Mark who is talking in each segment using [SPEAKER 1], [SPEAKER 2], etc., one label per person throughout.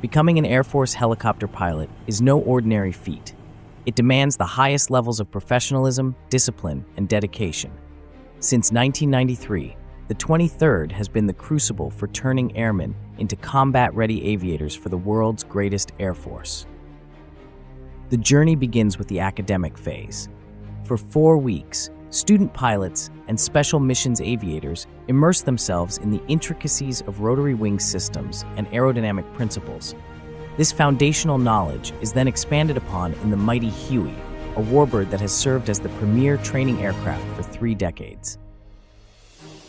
[SPEAKER 1] Becoming an Air Force helicopter pilot is no ordinary feat. It demands the highest levels of professionalism, discipline, and dedication. Since 1993, the 23rd has been the crucible for turning airmen into combat-ready aviators for the world's greatest Air Force. The journey begins with the academic phase. For 4 weeks, student pilots and special missions aviators immerse themselves in the intricacies of rotary wing systems and aerodynamic principles. This foundational knowledge is then expanded upon in the mighty Huey, a warbird that has served as the premier training aircraft for 3 decades.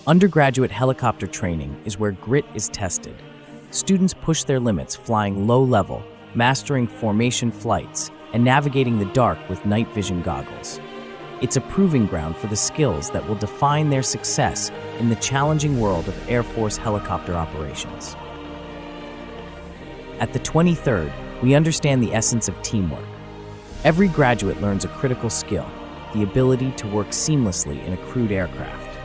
[SPEAKER 1] Undergraduate helicopter training is where grit is tested. Students push their limits flying low-level, mastering formation flights, and navigating the dark with night vision goggles. It's a proving ground for the skills that will define their success in the challenging world of Air Force helicopter operations. At the 23rd, we understand the essence of teamwork. Every graduate learns a critical skill, the ability to work seamlessly in a crewed aircraft.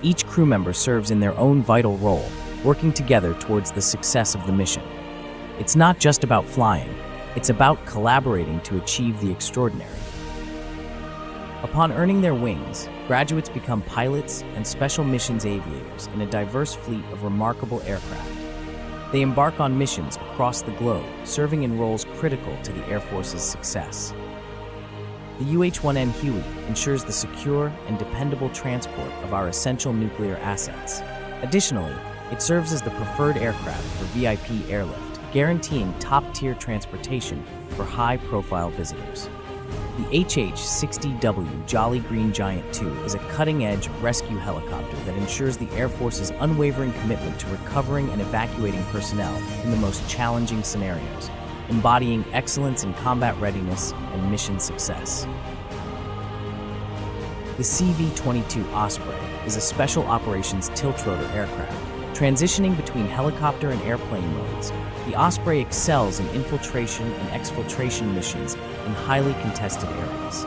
[SPEAKER 1] Each crew member serves in their own vital role, working together towards the success of the mission. It's not just about flying, it's about collaborating to achieve the extraordinary. Upon earning their wings, graduates become pilots and special missions aviators in a diverse fleet of remarkable aircraft. They embark on missions across the globe, serving in roles critical to the Air Force's success. The UH-1N Huey ensures the secure and dependable transport of our essential nuclear assets. Additionally, it serves as the preferred aircraft for VIP airlift, guaranteeing top-tier transportation for high-profile visitors. The HH-60W Jolly Green Giant II is a cutting-edge rescue helicopter that ensures the Air Force's unwavering commitment to recovering and evacuating personnel in the most challenging scenarios, embodying excellence in combat readiness and mission success. The CV-22 Osprey is a special operations tiltrotor aircraft. Transitioning between helicopter and airplane modes, the Osprey excels in infiltration and exfiltration missions in highly contested areas.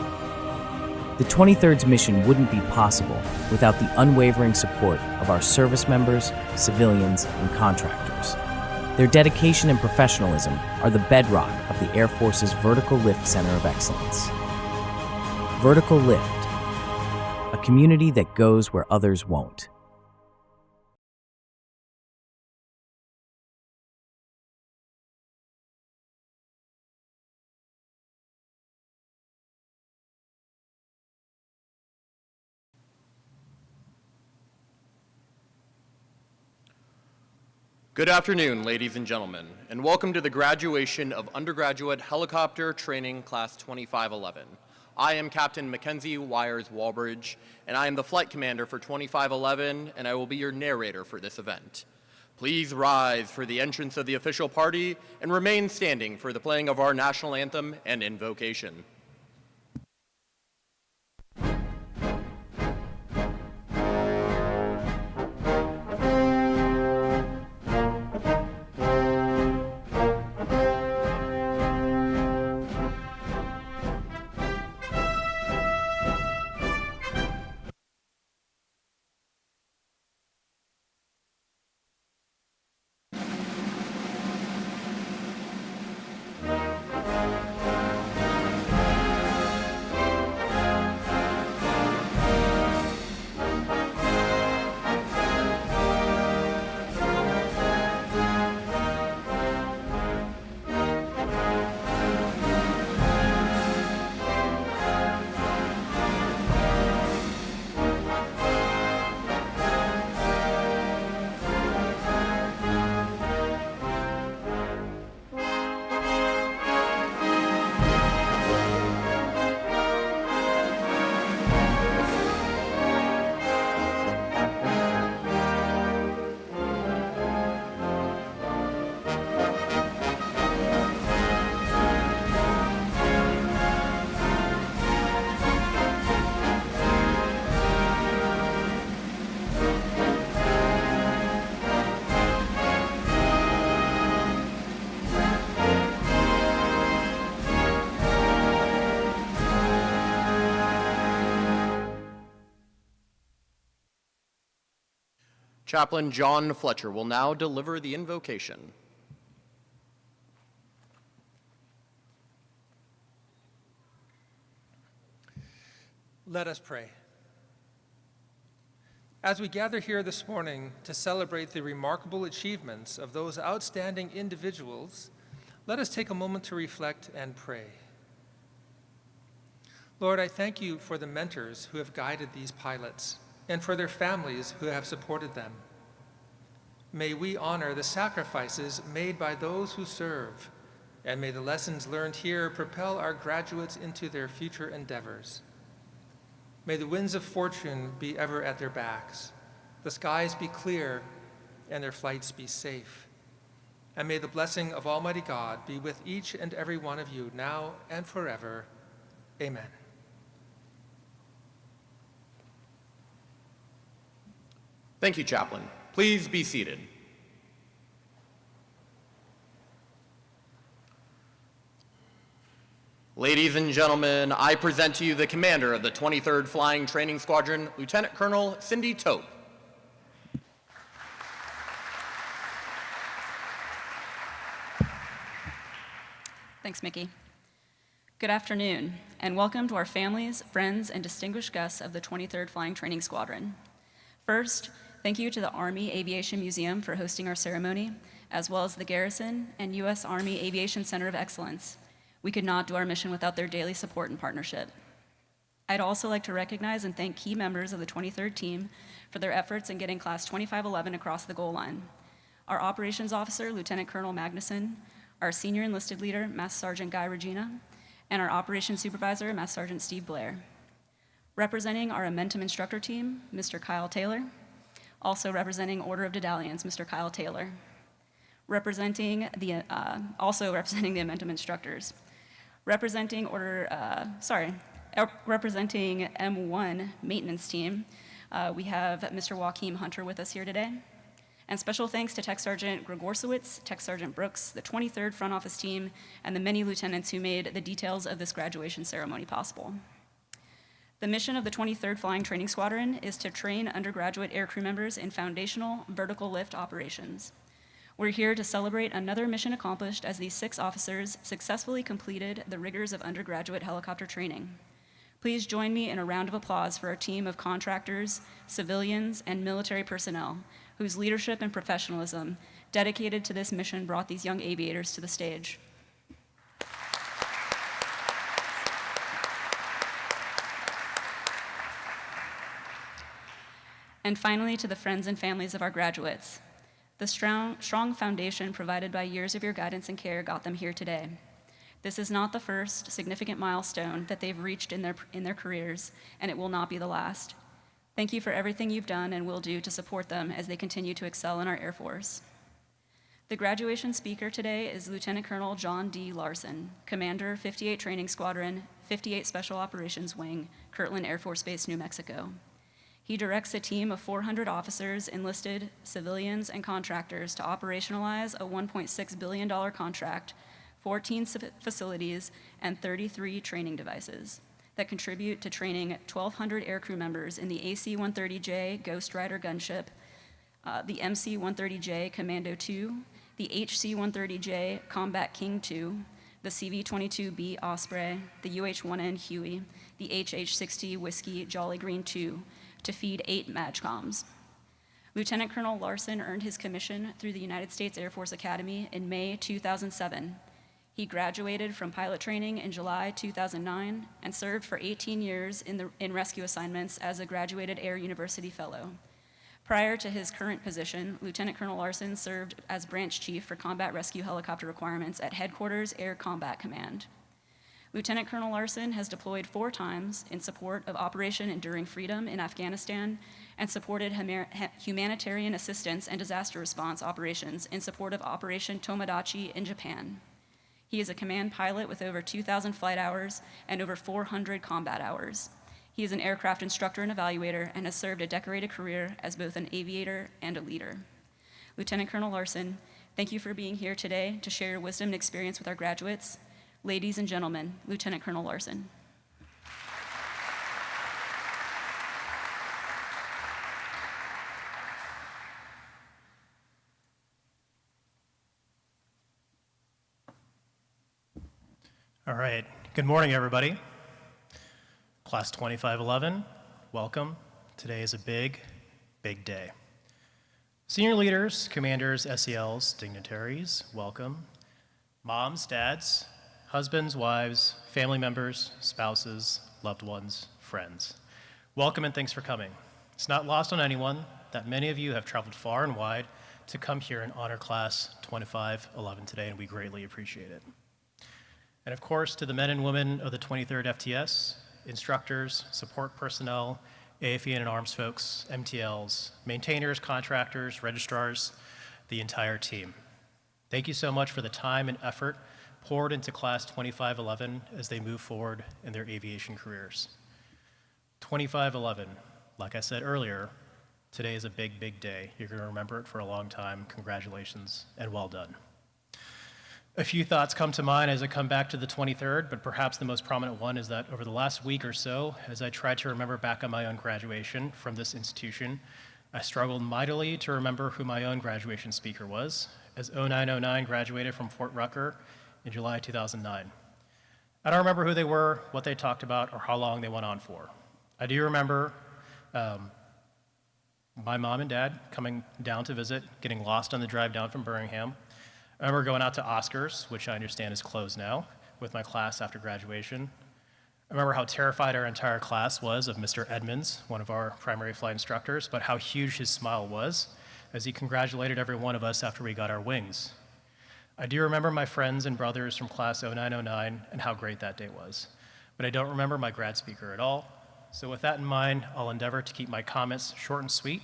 [SPEAKER 1] The 23rd's mission wouldn't be possible without the unwavering support of our service members, civilians, and contractors. Their dedication and professionalism are the bedrock of the Air Force's Vertical Lift Center of Excellence. Vertical Lift, a community that goes where others won't.
[SPEAKER 2] Good afternoon, ladies and gentlemen, and welcome to the graduation of Undergraduate Helicopter Training Class 2511. I am Captain Mackenzie Wires-Walbridge, and I am the Flight Commander for 2511, and I will be your narrator for this event. Please rise for the entrance of the official party and remain standing for the playing of our national anthem and invocation. Chaplain John Fletcher will now deliver the invocation.
[SPEAKER 3] Let us pray. As we gather here this morning to celebrate the remarkable achievements of those outstanding individuals, let us take a moment to reflect and pray. Lord, I thank you for the mentors who have guided these pilots and for their families who have supported them. May we honor the sacrifices made by those who serve, and may the lessons learned here propel our graduates into their future endeavors. May the winds of fortune be ever at their backs, the skies be clear, and their flights be safe. And may the blessing of Almighty God be with each and every one of you now and forever. Amen.
[SPEAKER 2] Thank you, Chaplain. Please be seated. Ladies and gentlemen, I present to you the commander of the 23rd Flying Training Squadron, Lieutenant Colonel Cindy Tope.
[SPEAKER 4] Thanks, Mickey. Good afternoon, and welcome to our families, friends, and distinguished guests of the 23rd Flying Training Squadron. First, thank you to the Army Aviation Museum for hosting our ceremony, as well as the Garrison and U.S. Army Aviation Center of Excellence. We could not do our mission without their daily support and partnership. I'd also like to recognize and thank key members of the 23rd team for their efforts in getting Class 2511 across the goal line. Our Operations Officer, Lieutenant Colonel Magnuson, our Senior Enlisted Leader, Master Sergeant Guy Regina, and our Operations Supervisor, Master Sergeant Steve Blair. Representing our Amentum Instructor team, Mr. Kyle Taylor. Also representing Order of Dedallions, Mr. Kyle Taylor. Representing the Amentum Instructors. Representing M1 Maintenance Team, we have Mr. Joaquim Hunter with us here today. And special thanks to Tech Sergeant Gregorsowitz, Tech Sergeant Brooks, the 23rd Front Office Team, and the many lieutenants who made the details of this graduation ceremony possible. The mission of the 23rd Flying Training Squadron is to train undergraduate aircrew members in foundational vertical lift operations. We're here to celebrate another mission accomplished as these 6 officers successfully completed the rigors of undergraduate helicopter training. Please join me in a round of applause for our team of contractors, civilians, and military personnel whose leadership and professionalism dedicated to this mission brought these young aviators to the stage. And finally, to the friends and families of our graduates. The strong foundation provided by years of your guidance and care got them here today. This is not the first significant milestone that they've reached in their careers, and it will not be the last. Thank you for everything you've done and will do to support them as they continue to excel in our Air Force. The graduation speaker today is Lieutenant Colonel John D. Larson, Commander, 58 Training Squadron, 58 Special Operations Wing, Kirtland Air Force Base, New Mexico. He directs a team of 400 officers, enlisted, civilians, and contractors to operationalize a $1.6 billion contract, 14 facilities, and 33 training devices that contribute to training 1,200 aircrew members in the AC-130J Ghost Rider gunship, the MC-130J Commando II, the HC-130J Combat King II, the CV-22B Osprey, the UH-1N Huey, the HH-60 Whiskey Jolly Green II, to feed 8 MAJCOMs. Lieutenant Colonel Larson earned his commission through the United States Air Force Academy in May 2007. He graduated from pilot training in July 2009 and served for 18 years in rescue assignments as a graduated Air University Fellow. Prior to his current position, Lieutenant Colonel Larson served as branch chief for combat rescue helicopter requirements at Headquarters Air Combat Command. Lieutenant Colonel Larson has deployed 4 times in support of Operation Enduring Freedom in Afghanistan and supported humanitarian assistance and disaster response operations in support of Operation Tomodachi in Japan. He is a command pilot with over 2,000 flight hours and over 400 combat hours. He is an aircraft instructor and evaluator and has served a decorated career as both an aviator and a leader. Lieutenant Colonel Larson, thank you for being here today to share your wisdom and experience with our graduates. Ladies and gentlemen, Lieutenant Colonel Larson.
[SPEAKER 5] All right, good morning, everybody. Class 2511, welcome. Today is a big, big day. Senior leaders, commanders, SELs, dignitaries, welcome. Moms, dads, husbands, wives, family members, spouses, loved ones, friends. Welcome and thanks for coming. It's not lost on anyone that many of you have traveled far and wide to come here and honor Class 2511 today, and we greatly appreciate it. And of course, to the men and women of the 23rd FTS, instructors, support personnel, Aviation and arms folks, MTLs, maintainers, contractors, registrars, the entire team. Thank you so much for the time and effort poured into Class 2511 as they move forward in their aviation careers. 2511, like I said earlier, today is a big, big day. You're going to remember it for a long time. Congratulations and well done. A few thoughts come to mind as I come back to the 23rd, but perhaps the most prominent one is that over the last week or so, as I tried to remember back on my own graduation from this institution, I struggled mightily to remember who my own graduation speaker was, as 0909 graduated from Fort Rucker in July 2009. I don't remember who they were, what they talked about, or how long they went on for. I do remember my mom and dad coming down to visit, getting lost on the drive down from Birmingham. I remember going out to Oscars, which I understand is closed now, with my class after graduation. I remember how terrified our entire class was of Mr. Edmonds, one of our primary flight instructors, but how huge his smile was as he congratulated every one of us after we got our wings. I do remember my friends and brothers from class 0909 and how great that day was, but I don't remember my grad speaker at all. So with that in mind, I'll endeavor to keep my comments short and sweet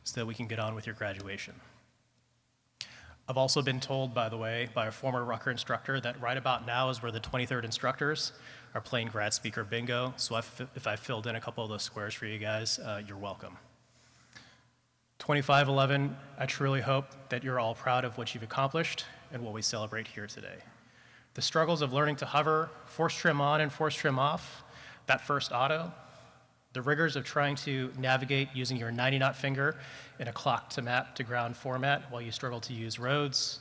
[SPEAKER 5] so that we can get on with your graduation. I've also been told, by the way, by a former Rucker instructor that right about now is where the 23rd instructors are playing grad speaker bingo. So if I filled in a couple of those squares for you guys, you're welcome. 2511, I truly hope that you're all proud of what you've accomplished and what we celebrate here today. The struggles of learning to hover, force trim on and force trim off, that first auto, the rigors of trying to navigate using your 90-knot finger in a clock to map to ground format while you struggle to use roads,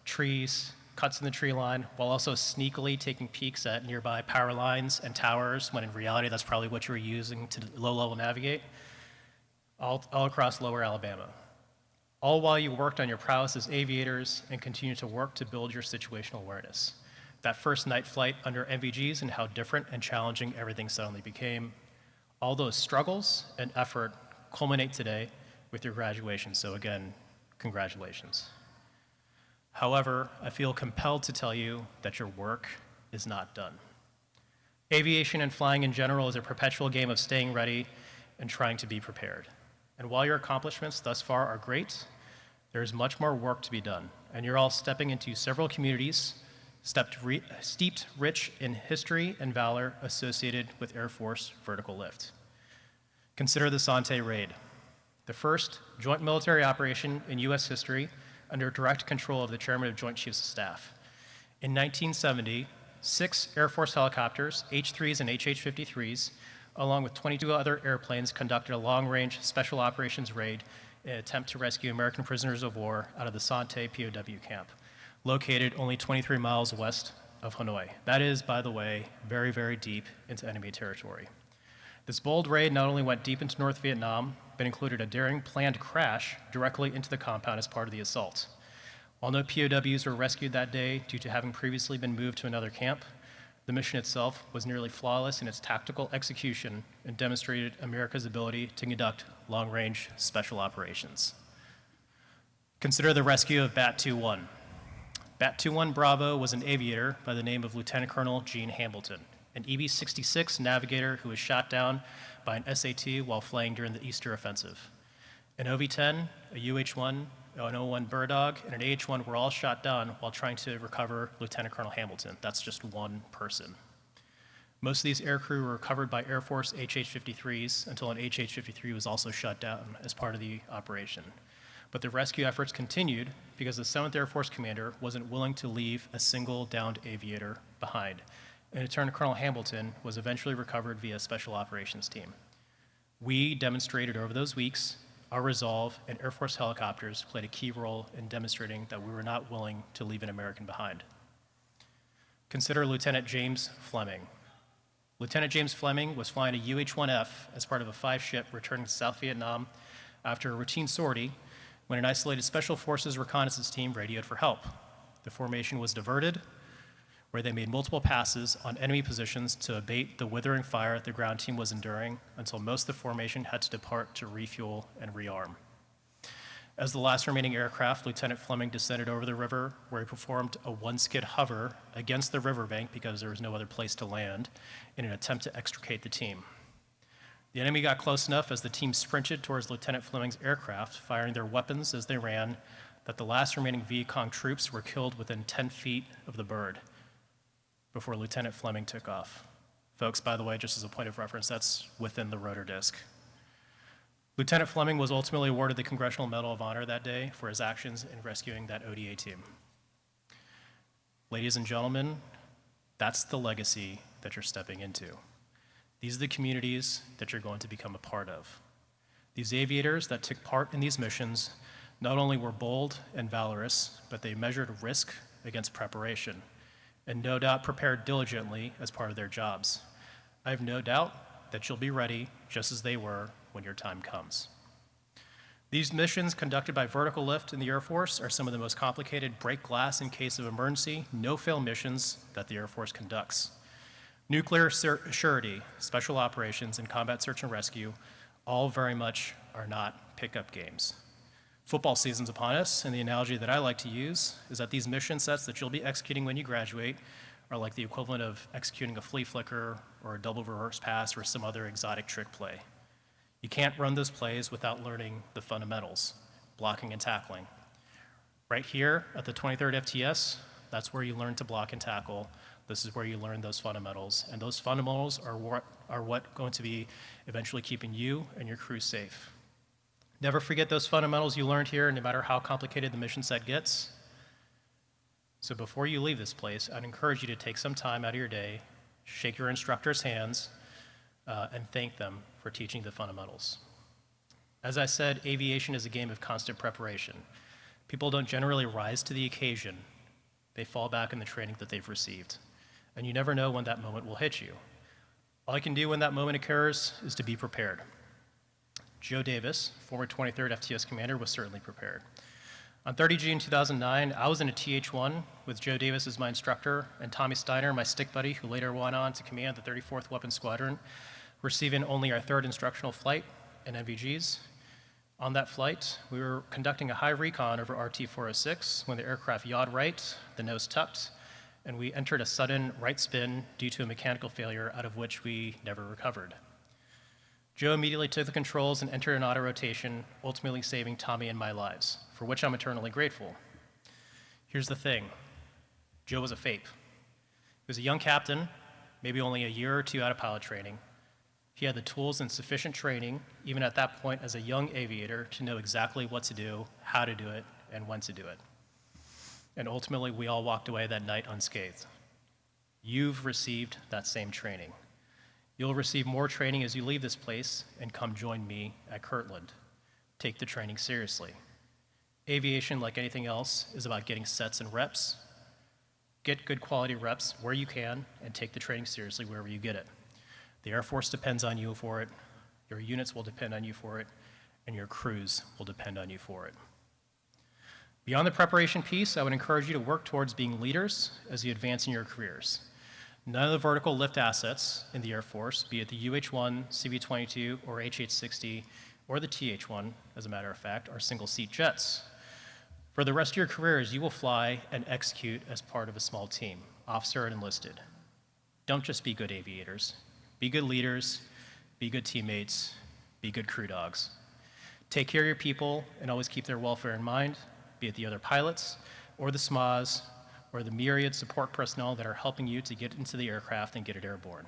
[SPEAKER 5] trees, cuts in the tree line, while also sneakily taking peeks at nearby power lines and towers, when in reality that's probably what you were using to low-level navigate, all across lower Alabama. All while you worked on your prowess as aviators and continue to work to build your situational awareness. That first night flight under MVGs and how different and challenging everything suddenly became. All those struggles and effort culminate today with your graduation, so again, congratulations. However, I feel compelled to tell you that your work is not done. Aviation and flying in general is a perpetual game of staying ready and trying to be prepared. And while your accomplishments thus far are great, there is much more work to be done, and you're all stepping into several communities steeped rich in history and valor associated with Air Force vertical lift. Consider the Sante Raid, the first joint military operation in U.S. history under direct control of the Chairman of Joint Chiefs of Staff. In 1970, 6 Air Force helicopters, H-3s and HH-53s, along with 22 other airplanes, conducted a long-range special operations raid in an attempt to rescue American prisoners of war out of the Sante POW camp, located only 23 miles west of Hanoi. That is, by the way, very, very deep into enemy territory. This bold raid not only went deep into North Vietnam, but included a daring planned crash directly into the compound as part of the assault. While no POWs were rescued that day due to having previously been moved to another camp, the mission itself was nearly flawless in its tactical execution and demonstrated America's ability to conduct long-range special operations. Consider the rescue of Bat-21. Bat-21 Bravo was an aviator by the name of Lieutenant Colonel Gene Hambleton, an EB-66 navigator who was shot down by an SAT while flying during the Easter offensive. An OV-10, a UH-1, an O-1 Burdog, and an AH-1 were all shot down while trying to recover Lieutenant Colonel Hambleton. That's just one person. Most of these aircrew were recovered by Air Force HH-53s until an HH-53 was also shot down as part of the operation. But the rescue efforts continued because the 7th Air Force commander wasn't willing to leave a single downed aviator behind, and Lieutenant Colonel Hambleton was eventually recovered via a special operations team. We demonstrated over those weeks our resolve, and Air Force helicopters played a key role in demonstrating that we were not willing to leave an American behind. Consider Lieutenant James Fleming. Lieutenant James Fleming was flying a UH-1F as part of a 5-ship returning to South Vietnam after a routine sortie when an isolated Special Forces reconnaissance team radioed for help. The formation was diverted, where they made multiple passes on enemy positions to abate the withering fire the ground team was enduring until most of the formation had to depart to refuel and rearm. As the last remaining aircraft, Lieutenant Fleming descended over the river, where he performed a one-skid hover against the riverbank because there was no other place to land in an attempt to extricate the team. The enemy got close enough as the team sprinted towards Lieutenant Fleming's aircraft, firing their weapons as they ran, that the last remaining Viet Cong troops were killed within 10 feet of the bird before Lieutenant Fleming took off. Folks, by the way, just as a point of reference, that's within the rotor disc. Lieutenant Fleming was ultimately awarded the Congressional Medal of Honor that day for his actions in rescuing that ODA team. Ladies and gentlemen, that's the legacy that you're stepping into. These are the communities that you're going to become a part of. These aviators that took part in these missions not only were bold and valorous, but they measured risk against preparation, and no doubt prepared diligently as part of their jobs. I have no doubt that you'll be ready just as they were when your time comes. These missions conducted by Vertical Lift in the Air Force are some of the most complicated break glass in case of emergency, no-fail missions that the Air Force conducts. Nuclear surety, special operations, and combat search and rescue all very much are not pickup games. Football season's upon us, and the analogy that I like to use is that these mission sets that you'll be executing when you graduate are like the equivalent of executing a flea flicker or a double reverse pass or some other exotic trick play. You can't run those plays without learning the fundamentals, blocking and tackling. Right here at the 23rd FTS, that's where you learn to block and tackle. This is where you learn those fundamentals, and those fundamentals are what going to be eventually keeping you and your crew safe. Never forget those fundamentals you learned here, no matter how complicated the mission set gets. So before you leave this place, I'd encourage you to take some time out of your day, shake your instructor's hands, and thank them for teaching the fundamentals. As I said, aviation is a game of constant preparation. People don't generally rise to the occasion. They fall back in the training that they've received. And you never know when that moment will hit you. All I can do when that moment occurs is to be prepared. Joe Davis, former 23rd FTS commander, was certainly prepared. On 30 June 2009, I was in a TH-1 with Joe Davis as my instructor and Tommy Steiner, my stick buddy, who later went on to command the 34th Weapons Squadron, receiving only our third instructional flight in NVGs. On that flight, we were conducting a high recon over RT-406 when the aircraft yawed right, the nose tucked, and we entered a sudden right spin due to a mechanical failure out of which we never recovered. Joe immediately took the controls and entered an auto rotation, ultimately saving Tommy and my lives, for which I'm eternally grateful. Here's the thing. Joe was a FAPE. He was a young captain, maybe only a year or two out of pilot training. He had the tools and sufficient training, even at that point as a young aviator, to know exactly what to do, how to do it, and when to do it. And ultimately, we all walked away that night unscathed. You've received that same training. You'll receive more training as you leave this place and come join me at Kirtland. Take the training seriously. Aviation, like anything else, is about getting sets and reps. Get good quality reps where you can and take the training seriously wherever you get it. The Air Force depends on you for it, your units will depend on you for it, and your crews will depend on you for it. Beyond the preparation piece, I would encourage you to work towards being leaders as you advance in your careers. None of the vertical lift assets in the Air Force, be it the UH-1, CV-22, or HH-60, or the TH-1, as a matter of fact, are single-seat jets. For the rest of your careers, you will fly and execute as part of a small team, officer and enlisted. Don't just be good aviators. Be good leaders, be good teammates, be good crew dogs. Take care of your people and always keep their welfare in mind, be it the other pilots, or the SMAs, or the myriad support personnel that are helping you to get into the aircraft and get it airborne.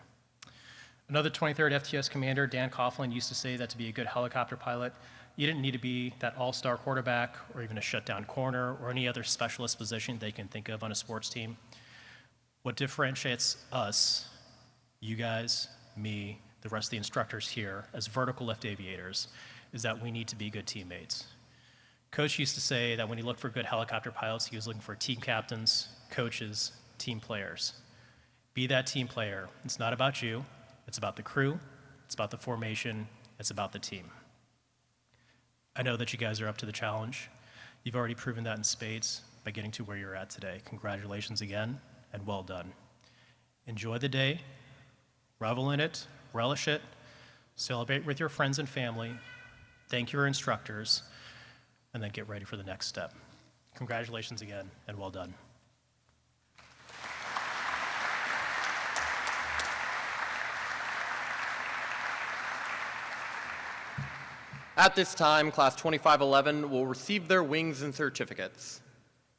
[SPEAKER 5] Another 23rd FTS commander, Dan Coughlin, used to say that to be a good helicopter pilot, you didn't need to be that all-star quarterback or even a shutdown corner or any other specialist position they can think of on a sports team. What differentiates us, you guys, me, the rest of the instructors here as vertical lift aviators, is that we need to be good teammates. Coach used to say that when he looked for good helicopter pilots, he was looking for team captains, coaches, team players. Be that team player. It's not about you. It's about the crew, it's about the formation, it's about the team. I know that you guys are up to the challenge. You've already proven that in spades by getting to where you're at today. Congratulations again, and well done. Enjoy the day, revel in it, relish it, celebrate with your friends and family, thank your instructors, and then get ready for the next step. Congratulations again, and well done.
[SPEAKER 2] At this time, Class 2511 will receive their wings and certificates.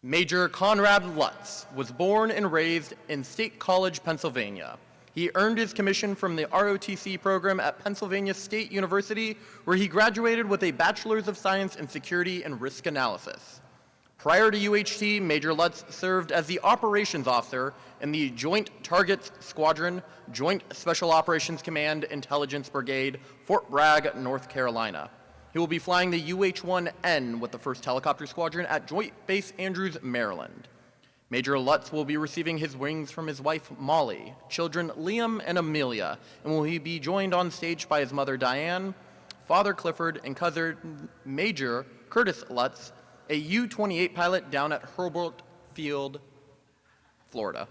[SPEAKER 2] Major Conrad Lutz was born and raised in State College, Pennsylvania. He earned his commission from the ROTC program at Pennsylvania State University, where he graduated with a Bachelor's of Science in Security and Risk Analysis. Prior to UHT, Major Lutz served as the Operations Officer in the Joint Targets Squadron, Joint Special Operations Command Intelligence Brigade, Fort Bragg, North Carolina. He will be flying the UH-1N with the 1st Helicopter Squadron at Joint Base Andrews, Maryland. Major Lutz will be receiving his wings from his wife, Molly, children Liam and Amelia, and will he be joined on stage by his mother, Diane, father, Clifford, and cousin, Major Curtis Lutz, a U-28 pilot down at Hurlburt Field, Florida.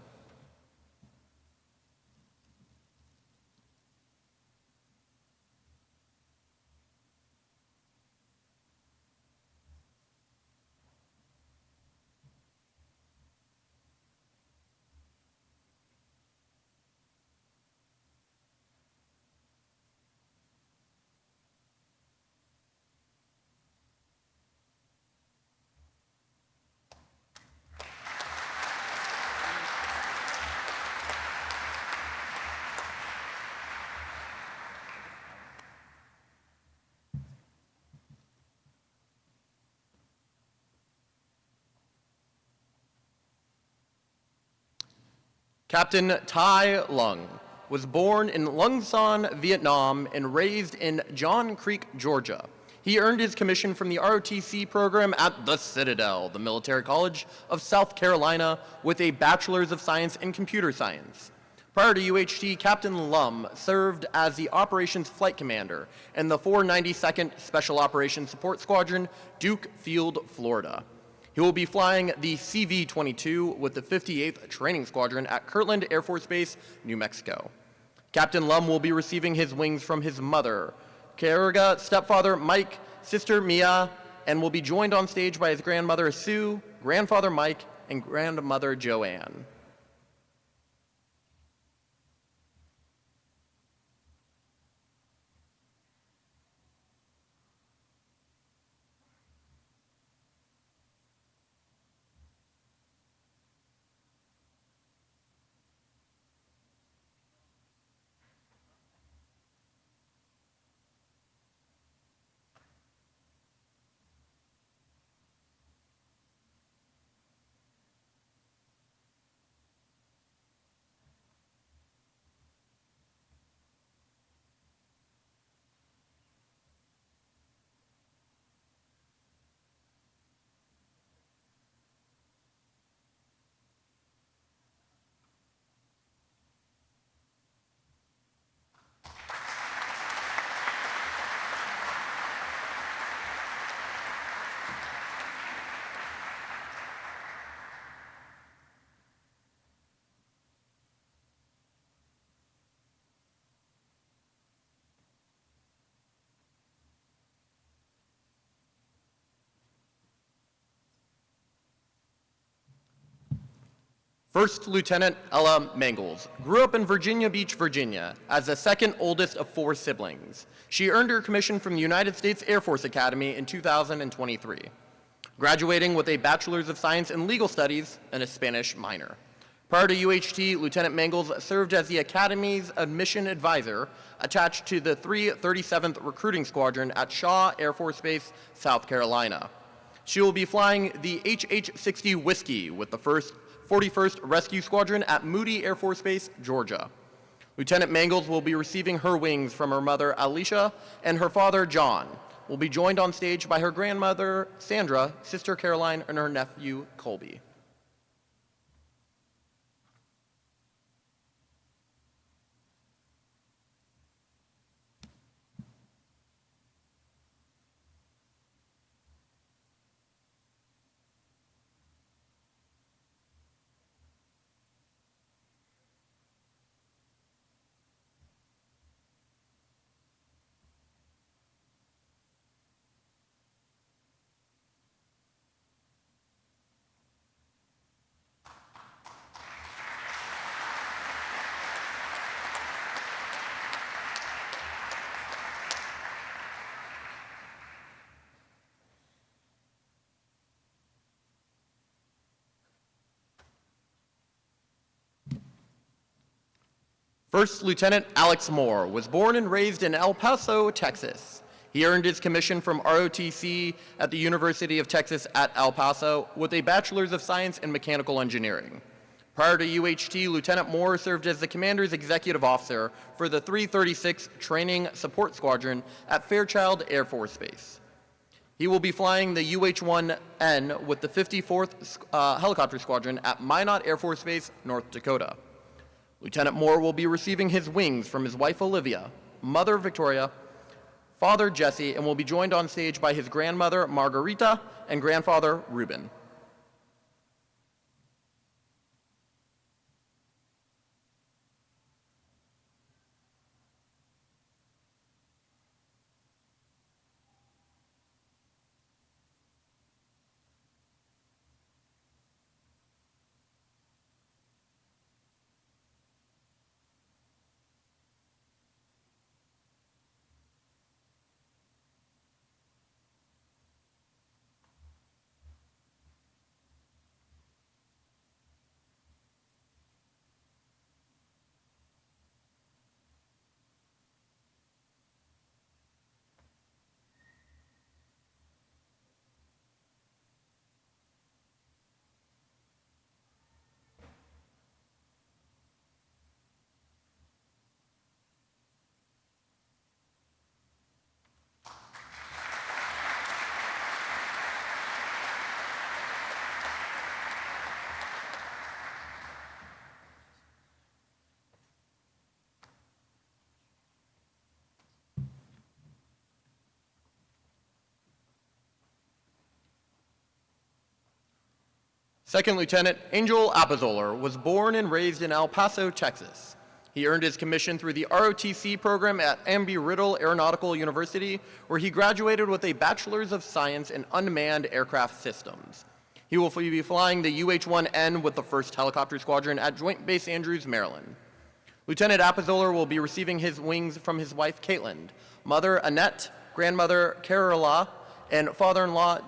[SPEAKER 2] Captain Tai Lung was born in Long Son, Vietnam, and raised in John Creek, Georgia. He earned his commission from the ROTC program at the Citadel, the Military College of South Carolina, with a Bachelor's of Science in Computer Science. Prior to UHT, Captain Lum served as the Operations Flight Commander in the 492nd Special Operations Support Squadron, Duke Field, Florida. He will be flying the CV-22 with the 58th Training Squadron at Kirtland Air Force Base, New Mexico. Captain Lum will be receiving his wings from his mother, Kariga, stepfather Mike, sister Mia, and will be joined on stage by his grandmother Sue, grandfather Mike, and grandmother Joanne. First Lieutenant Ella Mangles grew up in Virginia Beach, Virginia, as the second oldest of 4 siblings. She earned her commission from the United States Air Force Academy in 2023, graduating with a Bachelor's of Science in Legal Studies and a Spanish minor. Prior to UHT, Lieutenant Mangles served as the Academy's admission advisor attached to the 337th Recruiting Squadron at Shaw Air Force Base, South Carolina. She will be flying the HH-60 Whiskey with the 41st Rescue Squadron at Moody Air Force Base, Georgia. Lieutenant Mangles will be receiving her wings from her mother, Alicia, and her father, John. Will be joined on stage by her grandmother, Sandra, sister Caroline, and her nephew, Colby. First Lieutenant Alex Moore was born and raised in El Paso, Texas. He earned his commission from ROTC at the University of Texas at El Paso with a Bachelor's of Science in Mechanical Engineering. Prior to UHT, Lieutenant Moore served as the commander's executive officer for the 336 Training Support Squadron at Fairchild Air Force Base. He will be flying the UH-1N with the 54th Helicopter Squadron at Minot Air Force Base, North Dakota. Lieutenant Moore will be receiving his wings from his wife Olivia, mother Victoria, father Jesse, and will be joined on stage by his grandmother Margarita and grandfather Ruben. Second Lieutenant Angel Appizoller was born and raised in El Paso, Texas. He earned his commission through the ROTC program at Embry-Riddle Aeronautical University, where he graduated with a Bachelor's of Science in Unmanned Aircraft Systems. He will be flying the UH-1N with the 1st Helicopter Squadron at Joint Base Andrews, Maryland. Lieutenant Appizoller will be receiving his wings from his wife, Caitlin, mother, Annette, grandmother, Carola, and father-in-law,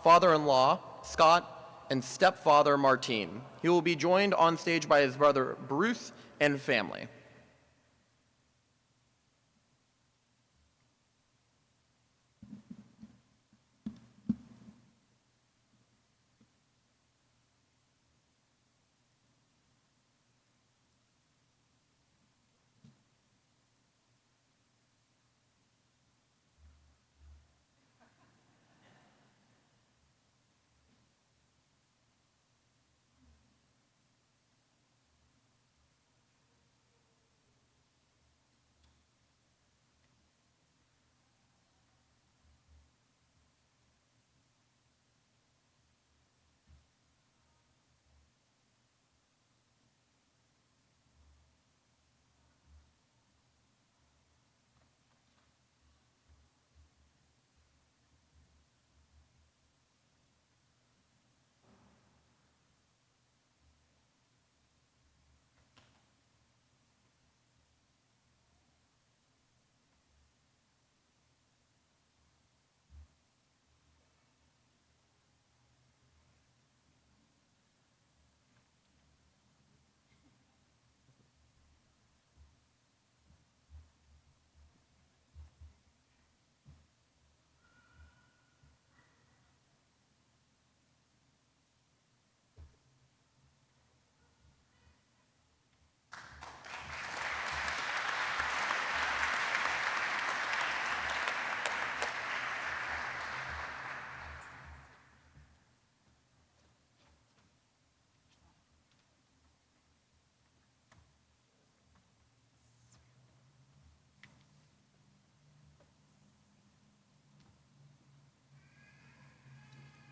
[SPEAKER 2] father-in-law, Scott, and stepfather, Martine. He will be joined on stage by his brother, Bruce, and family.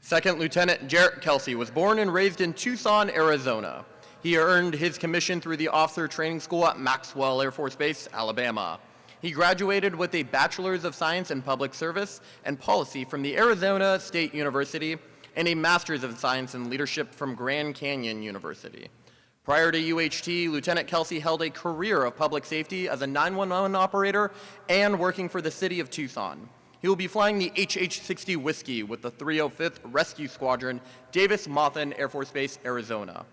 [SPEAKER 2] Second Lieutenant Jarrett Kelsey was born and raised in Tucson, Arizona. He earned his commission through the Officer Training School at Maxwell Air Force Base, Alabama. He graduated with a Bachelor's of Science in Public Service and Policy from the Arizona State University and a Master's of Science in Leadership from Grand Canyon University. Prior to UHT, Lieutenant Kelsey held a career of public safety as a 911 operator and working for the city of Tucson. He will be flying the HH-60 Whiskey with the 305th Rescue Squadron, Davis-Monthan Air Force Base, Arizona.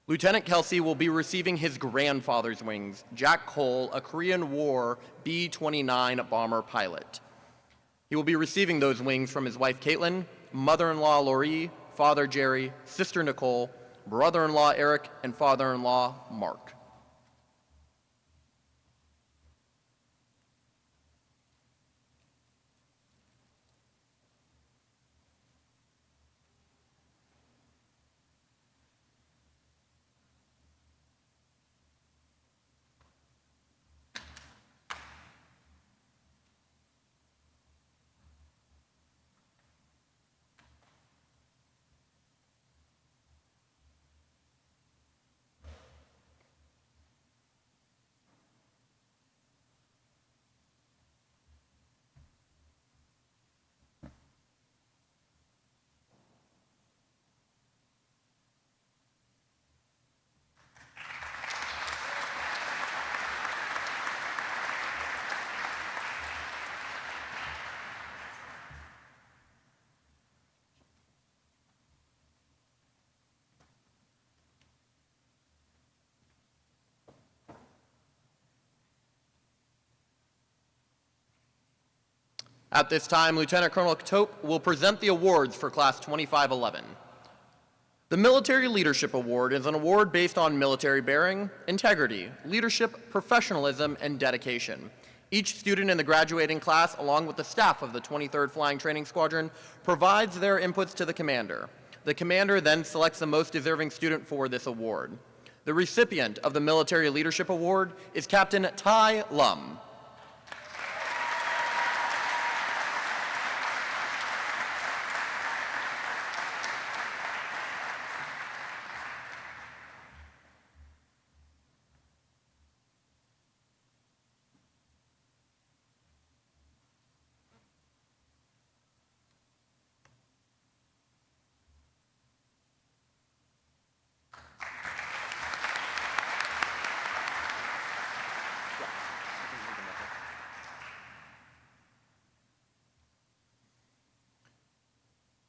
[SPEAKER 2] Lieutenant Kelsey will be receiving his grandfather's wings, Jack Cole, a Korean War B-29 bomber pilot. He will be receiving those wings from his wife Caitlin, mother-in-law Laurie, father Jerry, sister Nicole, brother-in-law Eric, and father-in-law Mark. At this time, Lieutenant Colonel Tope will present the awards for Class 2511. The Military Leadership Award is an award based on military bearing, integrity, leadership, professionalism, and dedication. Each student in the graduating class, along with the staff of the 23rd Flying Training Squadron, provides their inputs to the commander. The commander then selects the most deserving student for this award. The recipient of the Military Leadership Award is Captain Ty Lum.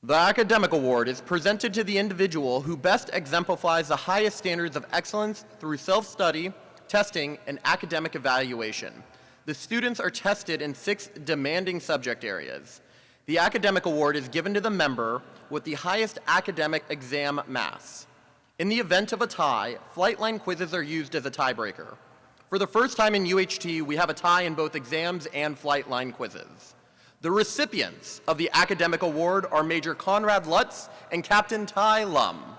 [SPEAKER 2] The Academic Award is presented to the individual who best exemplifies the highest standards of excellence through self-study, testing, and academic evaluation. The students are tested in 6 demanding subject areas. The Academic Award is given to the member with the highest academic exam mass. In the event of a tie, flight line quizzes are used as a tiebreaker. For the first time in UHT, we have a tie in both exams and flight line quizzes. The recipients of the Academic Award are Major Conrad Lutz and Captain Ty Lum.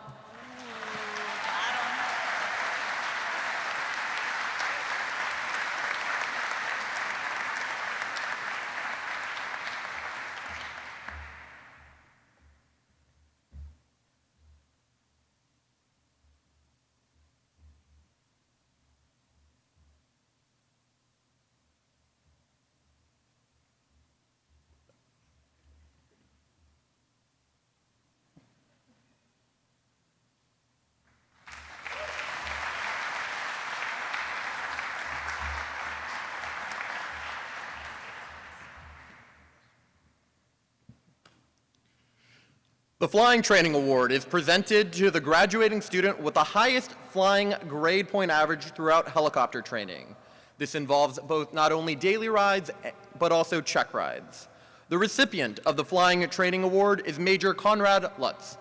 [SPEAKER 2] The Flying Training Award is presented to the graduating student with the highest flying grade point average throughout helicopter training. This involves both not only daily rides, but also check rides. The recipient of the Flying Training Award is Major Conrad Lutz.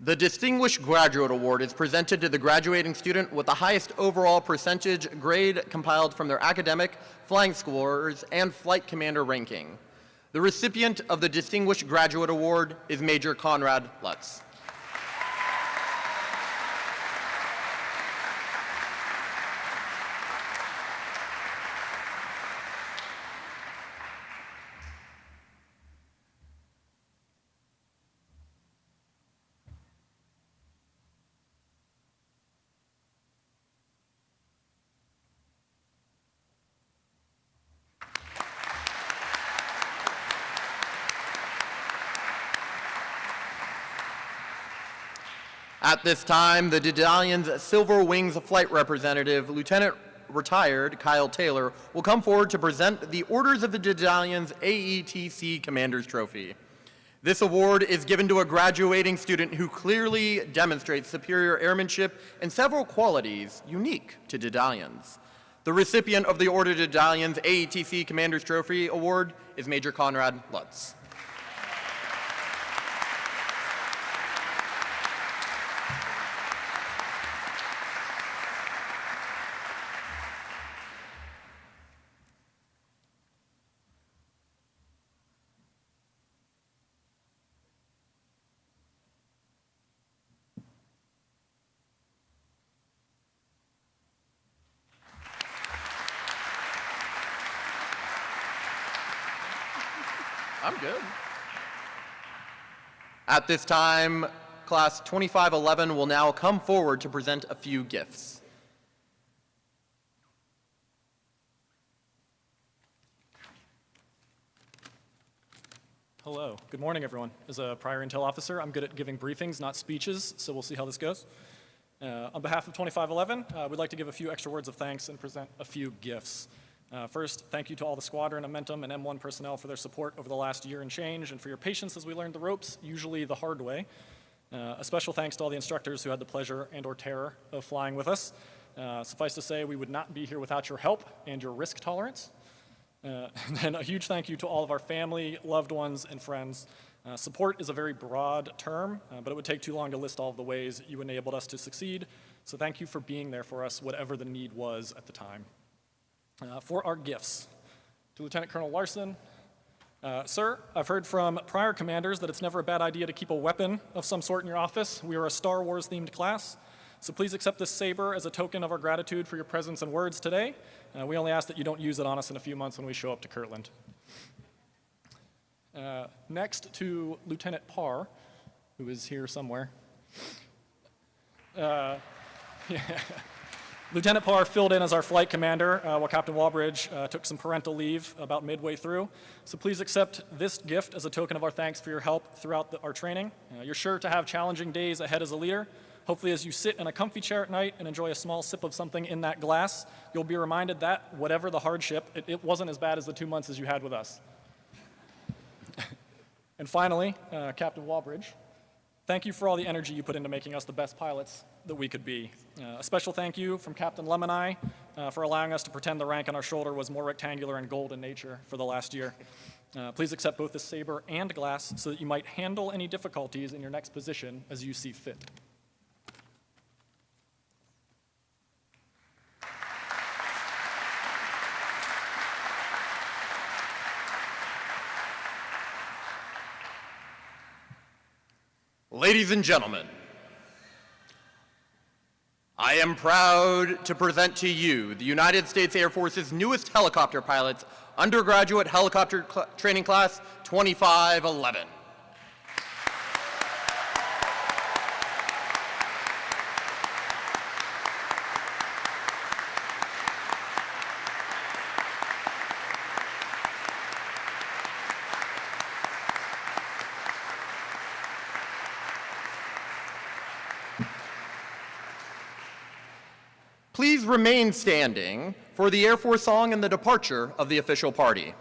[SPEAKER 2] The Distinguished Graduate Award is presented to the graduating student with the highest overall percentage grade compiled from their academic, flying scores, and flight commander ranking. The recipient of the Distinguished Graduate Award is Major Conrad Lutz. At this time, the Dedallion's Silver Wings Flight Representative, Lieutenant Retired Kyle Taylor, will come forward to present the Orders of the Dedallion's AETC Commander's Trophy. This award is given to a graduating student who clearly demonstrates superior airmanship and several qualities unique to Dedallions. The recipient of the Order Dedallion's AETC Commander's Trophy Award is Major Conrad Lutz. I'm good. At this time, Class 2511 will now come forward to present a few gifts.
[SPEAKER 6] Hello. Good morning, everyone. As a prior intel officer, I'm good at giving briefings, not speeches, so we'll see how this goes. On behalf of 2511, we'd like to give a few extra words of thanks and present a few gifts. First, thank you to all the Squadron, Amentum, and M1 personnel for their support over the last year and change, and for your patience as we learned the ropes, usually the hard way. A special thanks to all the instructors who had the pleasure and or terror of flying with us. Suffice to say, we would not be here without your help and your risk tolerance. And a huge thank you to all of our family, loved ones, and friends. Support is a very broad term, but it would take too long to list all of the ways you enabled us to succeed. So thank you for being there for us, whatever the need was at the time. For our gifts, to Lieutenant Colonel Larson, sir, I've heard from prior commanders that it's never a bad idea to keep a weapon of some sort in your office. We are a Star Wars themed class, so please accept this saber as a token of our gratitude for your presence and words today. We only ask that you don't use it on us in a few months when we show up to Kirtland. Next to Lieutenant Parr, who is here somewhere. Lieutenant Parr filled in as our flight commander while Captain Walbridge took some parental leave about midway through. So please accept this gift as a token of our thanks for your help throughout our training. You're sure to have challenging days ahead as a leader. Hopefully as you sit in a comfy chair at night and enjoy a small sip of something in that glass, you'll be reminded that, whatever the hardship, it wasn't as bad as the 2 months as you had with us. And finally, Captain Walbridge, thank you for all the energy you put into making us the best pilots that we could be. A special thank you from Captain Lem and I for allowing us to pretend the rank on our shoulder was more rectangular and gold in nature for the last year. Please accept both the saber and glass so that you might handle any difficulties in your next position as you see fit.
[SPEAKER 2] Ladies and gentlemen, I am proud to present to you the United States Air Force's newest helicopter pilots, Undergraduate Helicopter Training Class 2511. Please remain standing for the Air Force song and the departure of the official party.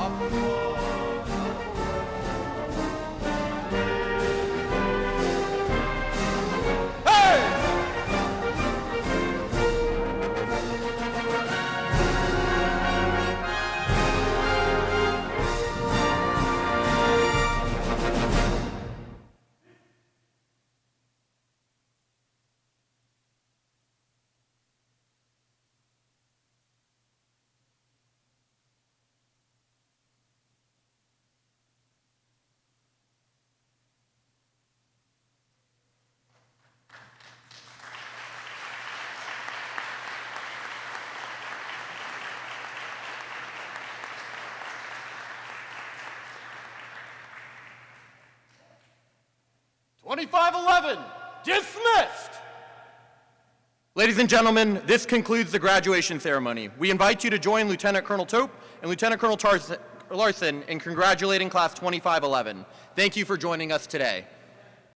[SPEAKER 2] Up 2511, dismissed! Ladies and gentlemen, this concludes the graduation ceremony. We invite you to join Lieutenant Colonel Tope and Lieutenant Colonel Larson in congratulating Class 2511. Thank you for joining us today.